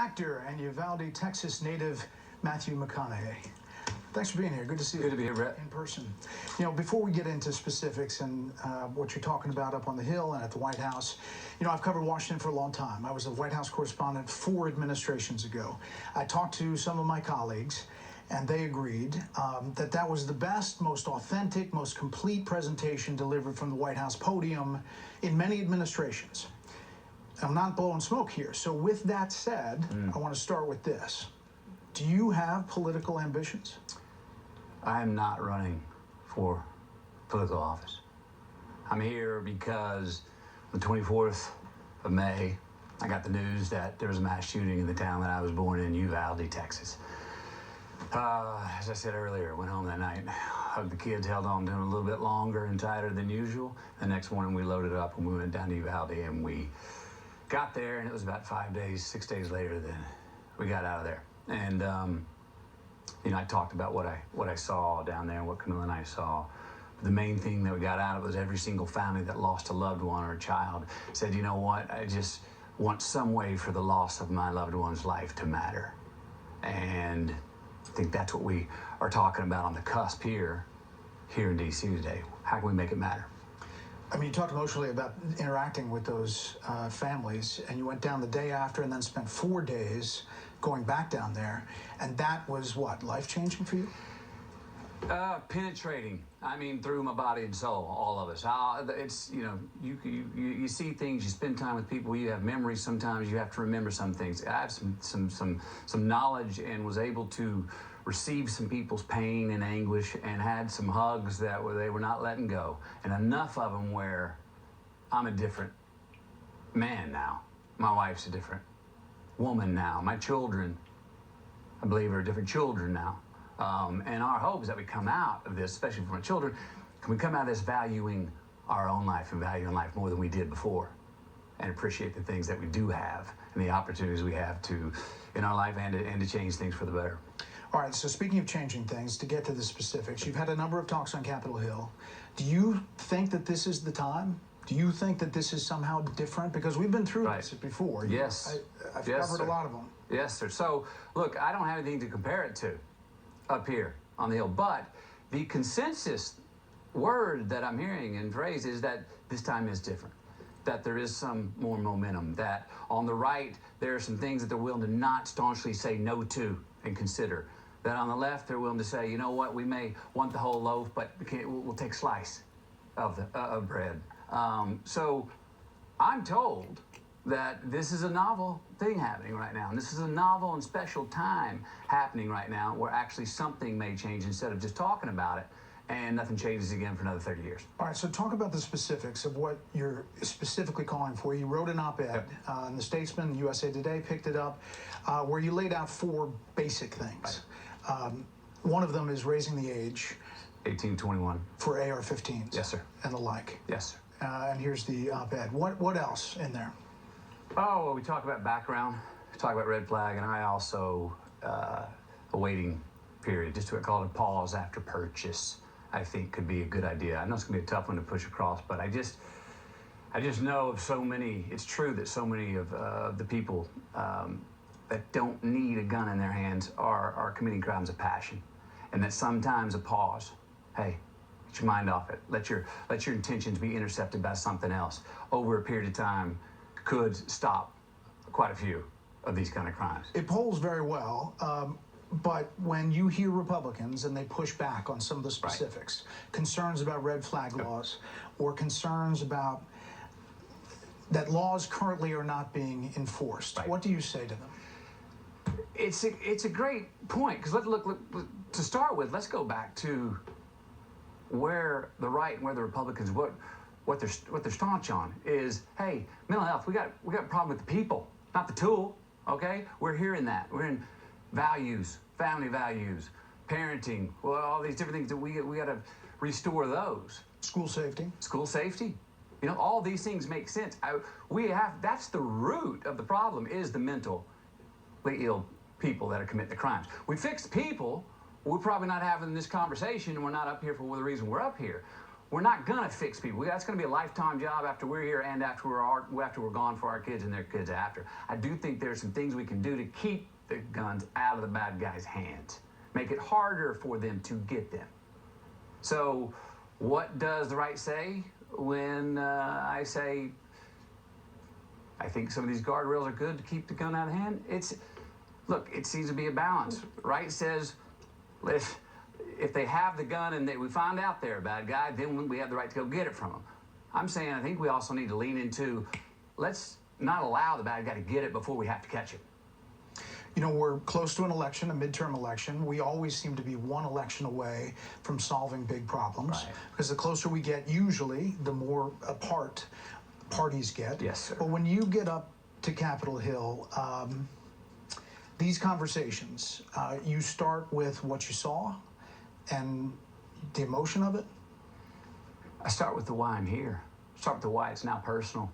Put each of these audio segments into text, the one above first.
actor and Uvalde, Texas native Matthew McConaughey. Thanks for being here. Good to see you. Good to be here, Brett. In person. You know, before we get into specifics and what you're talking about up on the Hill and at the White House, you know, I've covered Washington for a long time. I was a White House correspondent 4 administrations ago. I talked to some of my colleagues, and they agreed that that was the best, most authentic, most complete presentation delivered from the White House podium in many administrations. I'm not blowing smoke here. So with that said, I want to start with this. Do you have political ambitions? I am not running for political office. I'm here because the 24th of May, I got the news that there was a mass shooting in the town that I was born in, Uvalde, Texas. As I said earlier, went home that night, hugged the kids, held on to them a little bit longer and tighter than usual. The next morning we loaded up and we went down to Uvalde, and we got there, and it was about 6 days later that we got out of there. And you know, I talked about what I saw down there and what Camilla and I saw. The main thing that we got out of it was every single family that lost a loved one or a child said, you know what, I just want some way for the loss of my loved one's life to matter. And I think that's what we are talking about on the cusp here in D.C. today. How can we make it matter? I mean, you talked emotionally about interacting with those families, and you went down the day after and then spent 4 days going back down there, and that was what, life-changing for you? Penetrating. I mean, through my body and soul, all of us. It's, you know, you see things, you spend time with people, you have memories. Sometimes you have to remember some things. I have some knowledge and was able to receive some people's pain and anguish and had some hugs that they were not letting go, and enough of them where I'm a different man now. My wife's a different woman now. My children, I believe, are different children now. And our hope is that we come out of this, especially for my children, can we come out of this valuing our own life and valuing life more than we did before, and appreciate the things that we do have and the opportunities we have to in our life and to change things for the better. All right, so speaking of changing things, to get to the specifics, you've had a number of talks on Capitol Hill. Do you think that this is the time? Do you think that this is somehow different? Because we've been through this before. Yes. I've yes, covered sir. a lot of them. Yes, sir. So, look, I don't have anything to compare it to up here on the Hill, but the consensus word that I'm hearing and phrase is that this time is different, that there is some more momentum, that on the right, there are some things that they're willing to not staunchly say no to and consider. That on the left, they're willing to say, you know what, we may want the whole loaf, but we'll take a slice of bread. So I'm told that this is a novel thing happening right now, and this is a novel and special time happening right now where actually something may change instead of just talking about it, and nothing changes again for another 30 years. All right, so talk about the specifics of what you're specifically calling for. You wrote an op-ed in the Statesman, USA Today picked it up, where you laid out 4 basic things. Right. One of them is raising the age 18-21 for AR-15s. Yes, sir. And the like. Yes, sir. And here's the op-ed. What else in there? Oh, well, we talk about background, we talk about red flag, and I also a waiting period, just to call it a pause after purchase, I think could be a good idea. I know it's gonna be a tough one to push across, but I just know of so many. It's true that so many of the people that don't need a gun in their hands are committing crimes of passion, and that sometimes a pause, hey, get your mind off it, let your intentions be intercepted by something else over a period of time could stop quite a few of these kind of crimes. It polls very well, but when you hear Republicans and they push back on some of the specifics, concerns about red flag laws, or concerns about that laws currently are not being enforced, what do you say to them? It's a great point, because look, to start with, let's go back to where the right and where the Republicans, what they're staunch on is, hey, mental health, we got a problem with the people, not the tool, okay? We're hearing that. We're in values, family values, parenting, well, all these different things that we got to restore those. School safety. School safety. You know, all these things make sense. That's the root of the problem, is the mentally ill people that are committing the crimes. We fix the people, we're probably not having this conversation, and we're not up here for the reason we're up here. we're not gonna fix people. That's gonna be a lifetime job after we're here and after we're gone for our kids and their kids after. I do think there's some things we can do to keep the guns out of the bad guys' hands. Make it harder for them to get them. So what does the right say when I say I think some of these guardrails are good to keep the gun out of hand? Look, it seems to be a balance. Right says if they have the gun and we find out they're a bad guy, then we have the right to go get it from them. I'm saying I think we also need to lean into, let's not allow the bad guy to get it before we have to catch him. You know, we're close to an election, a midterm election. We always seem to be one election away from solving big problems. Right. Because the closer we get, usually, the more apart parties get. Yes, sir. But when you get up to Capitol Hill, these conversations, you start with what you saw and the emotion of it? I start with the why I'm here. Start with the why it's now personal.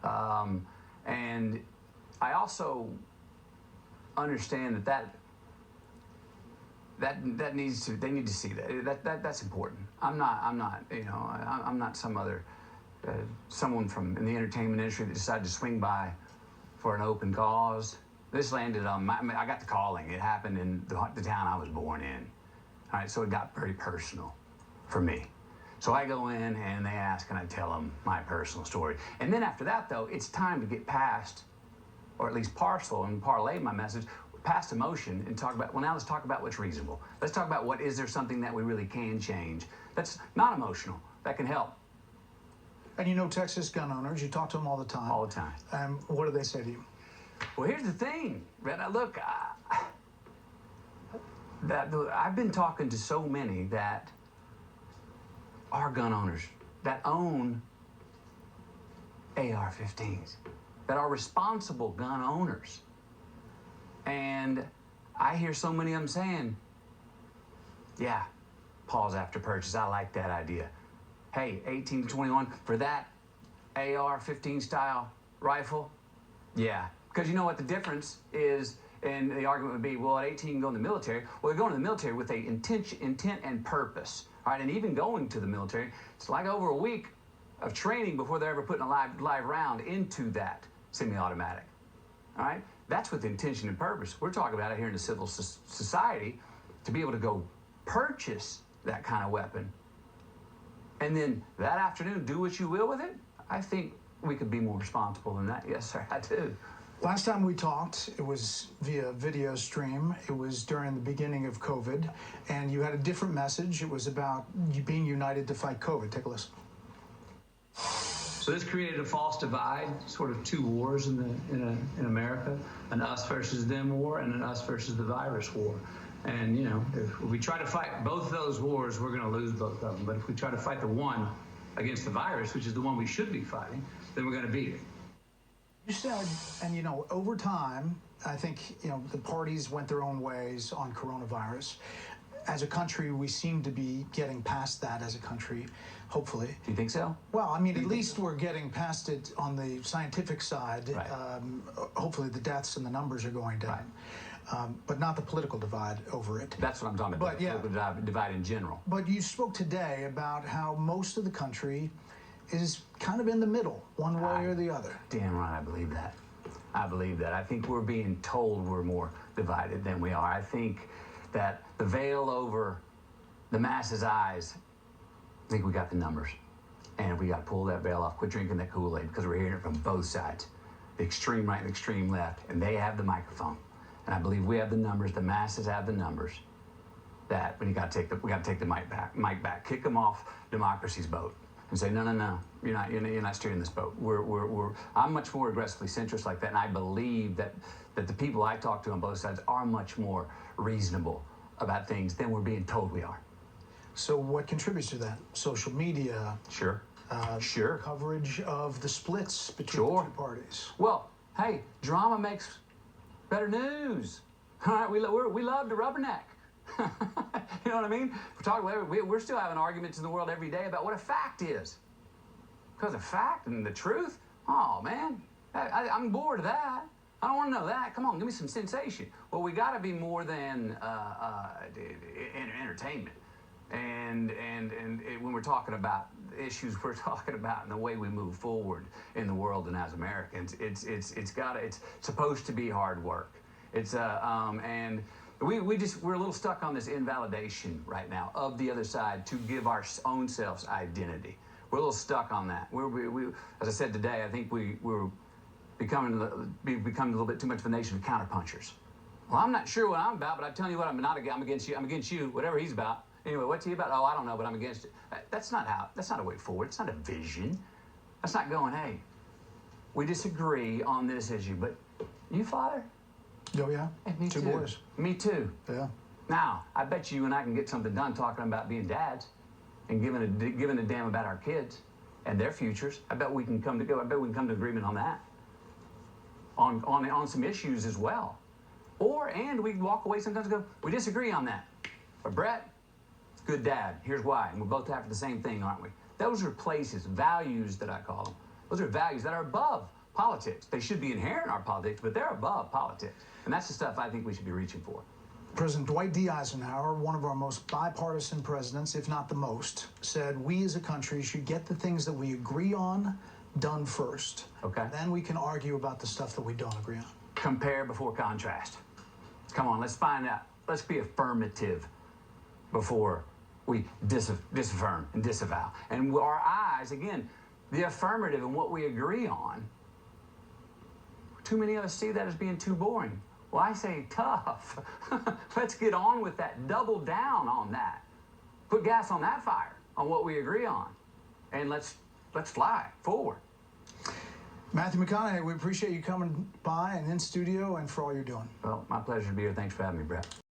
And I also understand that needs to, they need to see that's important. I'm not some other someone from in the entertainment industry that decided to swing by for an open cause. This landed on I got the calling. It happened in the town I was born in. All right, so it got very personal for me. So I go in and they ask, and I tell them my personal story. And then after that, though, it's time to get past, or at least parcel and parlay my message past emotion and talk about, well, now let's talk about what's reasonable. Let's talk about is there something that we really can change that's not emotional, that can help. And you know Texas gun owners, you talk to them all the time. All the time. What do they say to you? Well, here's the thing, Brett. Look, I've been talking to so many that are gun owners, that own AR-15s, that are responsible gun owners. And I hear so many of them saying, yeah, pause after purchase. I like that idea. Hey, 18 to 21 for that AR-15 style rifle? Yeah. Because you know what the difference is, and the argument would be, well, at 18 you can go in the military. Well, they're going to the military with a intent and purpose. All right, and even going to the military, it's like over a week of training before they're ever putting a live round into that semi-automatic. All right, that's with intention and purpose. We're talking about it here in the civil society to be able to go purchase that kind of weapon, and then that afternoon do what you will with it. I think we could be more responsible than that. Yes, sir, I do. Last time we talked, it was via video stream. It was during the beginning of COVID, and you had a different message. It was about you being united to fight COVID. Take a listen. So this created a false divide, sort of two wars in America, an us versus them war and an us versus the virus war. And, you know, if we try to fight both those wars, we're going to lose both of them. But if we try to fight the one against the virus, which is the one we should be fighting, then we're going to beat it. You said, and you know, over time, I think, you know, the parties went their own ways on coronavirus. As a country, we seem to be getting past that as a country, hopefully. Do you think so? Well, I mean, at least we're getting past it on the scientific side. Right. Hopefully the deaths and the numbers are going down. Right. But not the political divide over it. That's what I'm talking about, but, yeah, political divide in general. But you spoke today about how most of the country is kind of in the middle, one way or the other. Damn right, I believe that. I believe that. I think we're being told we're more divided than we are. I think that the veil over the masses' eyes, I think we got the numbers. And we got to pull that veil off, quit drinking that Kool-Aid, because we're hearing it from both sides, the extreme right and the extreme left, and they have the microphone. And I believe we have the numbers, the masses have the numbers, that we got to take the mic back, kick them off democracy's boat. And say, no, you're not steering this boat. I'm much more aggressively centrist like that, and I believe that the people I talk to on both sides are much more reasonable about things than we're being told we are. So what contributes to that? Social media? Sure. Sure. Coverage of the splits between the two parties? Well, hey, drama makes better news. All right, we love to rubberneck. You know what I mean? We're still having arguments in the world every day about what a fact is. Because a fact and the truth? Oh, man, I'm bored of that. I don't want to know that. Come on, give me some sensation. Well, we got to be more than entertainment. When we're talking about issues we're talking about and the way we move forward in the world and as Americans, it's supposed to be hard work. And we're a little stuck on this invalidation right now of the other side to give our own selves identity. We're a little stuck on that. We as I said today, I think we're becoming a little bit too much of a nation of counterpunchers. Well, I'm not sure what I'm about, but I'm telling you what, I'm against you. I'm against you, whatever he's about. Anyway, what's he about? Oh, I don't know, but I'm against it. That's not a way forward. It's not a vision. That's not going, hey, we disagree on this issue, but you, Father? Oh, yeah. Hey, me Two too. boys. Me too. Yeah. Now, I bet you and I can get something done talking about being dads and giving a damn about our kids and their futures. I bet we can come to agreement on that. On some issues as well. And we walk away sometimes and go, we disagree on that. But Brett, good dad. Here's why. And we're both after the same thing, aren't we? Those are places, values that I call them. Those are values that are above politics. They should be inherent in our politics, but they're above politics. And that's the stuff I think we should be reaching for. President Dwight D. Eisenhower, one of our most bipartisan presidents, if not the most, said we as a country should get the things that we agree on done first. Okay. Then we can argue about the stuff that we don't agree on. Compare before contrast. Come on, let's find out. Let's be affirmative before we disaffirm and disavow. And our eyes, again, the affirmative and what we agree on, too many of us see that as being too boring. Well, I say tough. Let's get on with that. Double down on that. Put gas on that fire, on what we agree on. And let's fly forward. Matthew McConaughey, we appreciate you coming by and in studio and for all you're doing. Well, my pleasure to be here. Thanks for having me, Brett.